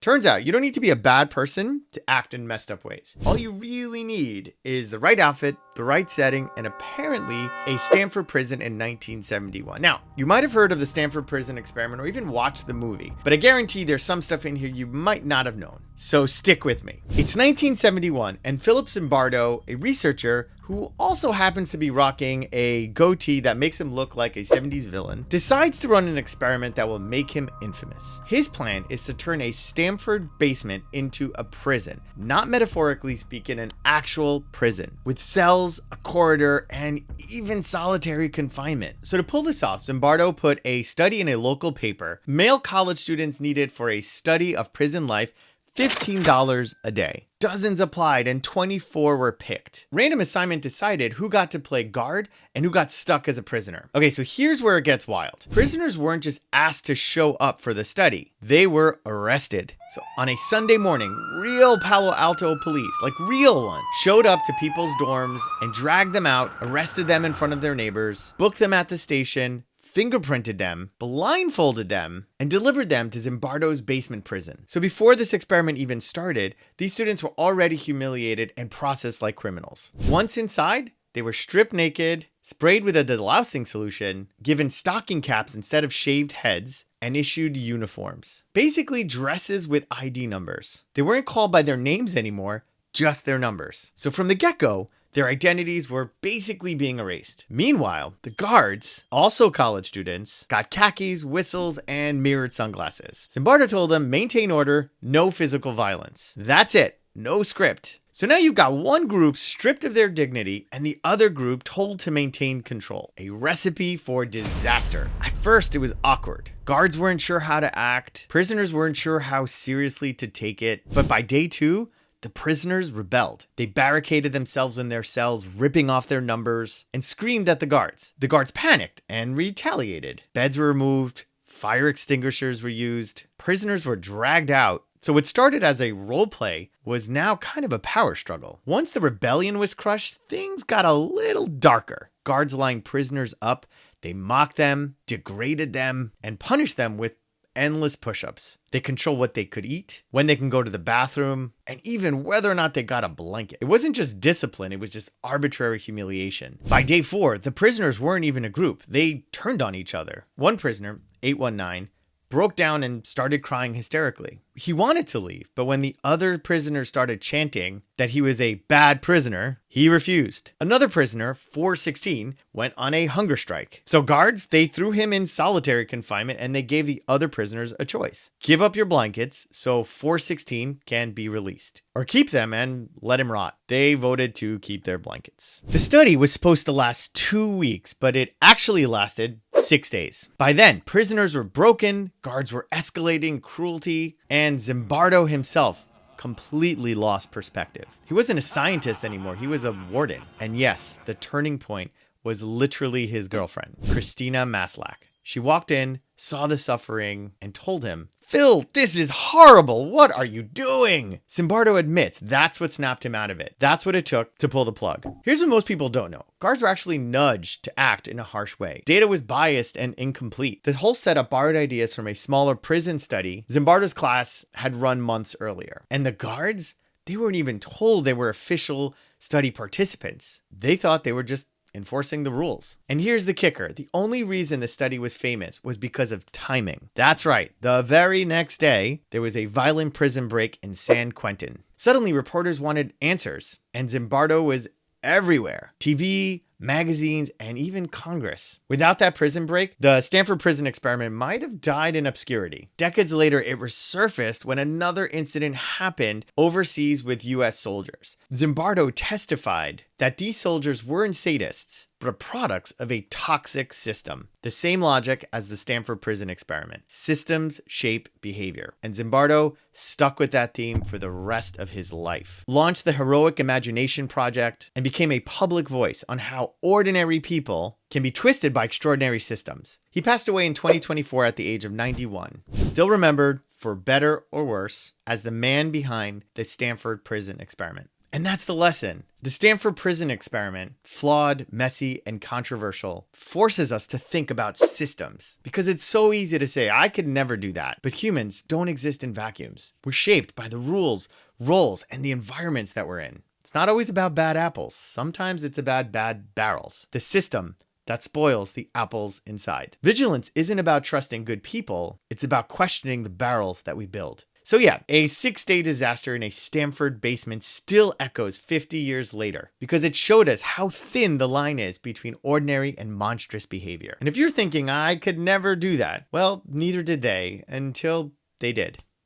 Turns out you don't need to be a bad person to act in messed up ways. All you really need is the right outfit, the right setting, and apparently a Stanford prison in 1971. Now, you might have heard of the Stanford prison experiment or even watched the movie, but I guarantee there's some stuff in here you might not have known. So stick with me. It's 1971, and Philip Zimbardo, a researcher who also happens to be rocking a goatee that makes him look like a 70s villain, decides to run an experiment that will make him infamous. His plan is to turn a Stanford basement into a prison, not metaphorically speaking, an actual prison, with cells, a corridor, and even solitary confinement. So to pull this off, Zimbardo put a study in a local paper. Male college students needed for a study of prison life $15 a day. Dozens applied and 24 were picked. Random assignment decided who got to play guard and who got stuck as a prisoner. Okay, so here's where it gets wild. Prisoners weren't just asked to show up for the study. They were arrested. So on a Sunday morning, real Palo Alto police, like real one, showed up to people's dorms and dragged them out, arrested them in front of their neighbors, booked them at the station, fingerprinted them, blindfolded them, and delivered them to Zimbardo's basement prison. So before this experiment even started, these students were already humiliated and processed like criminals. Once inside, they were stripped naked, sprayed with a delousing solution, given stocking caps instead of shaved heads, and issued uniforms. Basically dresses with ID numbers. They weren't called by their names anymore, just their numbers. So from the get-go, their identities were basically being erased. Meanwhile, the guards, also college students, got khakis, whistles, and mirrored sunglasses. Zimbardo told them, maintain order, no physical violence. That's it, no script. So now you've got one group stripped of their dignity and the other group told to maintain control. A recipe for disaster. At first, it was awkward. Guards weren't sure how to act. Prisoners weren't sure how seriously to take it. But by day 2, the prisoners rebelled. They barricaded themselves in their cells, ripping off their numbers, and screamed at the guards. The guards panicked and retaliated. Beds were removed, fire extinguishers were used, prisoners were dragged out. So what started as a role play was now kind of a power struggle. Once the rebellion was crushed, things got a little darker. Guards lined prisoners up, they mocked them, degraded them, and punished them with endless push-ups. They control what they could eat, when they can go to the bathroom, and even whether or not they got a blanket. It wasn't just discipline, it was just arbitrary humiliation. By day 4, the prisoners weren't even a group. They turned on each other. One prisoner, 819, broke down and started crying hysterically. He wanted to leave, but when the other prisoners started chanting that he was a bad prisoner, he refused. Another prisoner, 416, went on a hunger strike. So guards, they threw him in solitary confinement and they gave the other prisoners a choice. Give up your blankets so 416 can be released, or keep them and let him rot. They voted to keep their blankets. The study was supposed to last 2 weeks, but it actually lasted 6 days. By then, prisoners were broken, guards were escalating cruelty, and Zimbardo himself completely lost perspective. He wasn't a scientist anymore, he was a warden. And yes, the turning point was literally his girlfriend, Christina Maslach. She walked in, saw the suffering, and told him, "Phil, this is horrible. What are you doing?" Zimbardo admits that's what snapped him out of it. That's what it took to pull the plug. Here's what most people don't know. Guards were actually nudged to act in a harsh way. Data was biased and incomplete. The whole setup borrowed ideas from a smaller prison study Zimbardo's class had run months earlier. And the guards, they weren't even told they were official study participants. They thought they were just enforcing the rules. And here's the kicker. The only reason the study was famous was because of timing. That's right. The very next day, there was a violent prison break in San Quentin. Suddenly, reporters wanted answers, and Zimbardo was everywhere. TV, magazines, and even Congress. Without that prison break, the Stanford prison experiment might have died in obscurity. Decades later, it resurfaced when another incident happened overseas with US soldiers. Zimbardo testified that these soldiers weren't sadists, but products of a toxic system. The same logic as the Stanford prison experiment. Systems shape behavior. And Zimbardo stuck with that theme for the rest of his life. Launched the Heroic Imagination Project and became a public voice on how ordinary people can be twisted by extraordinary systems. He passed away in 2024 at the age of 91. Still remembered, for better or worse, as the man behind the Stanford prison experiment. And that's the lesson. The Stanford prison experiment, flawed, messy, and controversial, forces us to think about systems. Because it's so easy to say, I could never do that. But humans don't exist in vacuums. We're shaped by the rules, roles, and the environments that we're in. It's not always about bad apples. Sometimes it's about bad barrels. The system that spoils the apples inside. Vigilance isn't about trusting good people. It's about questioning the barrels that we build. So yeah, a 6-day disaster in a Stanford basement still echoes 50 years later because it showed us how thin the line is between ordinary and monstrous behavior. And if you're thinking, I could never do that, well, neither did they until they did.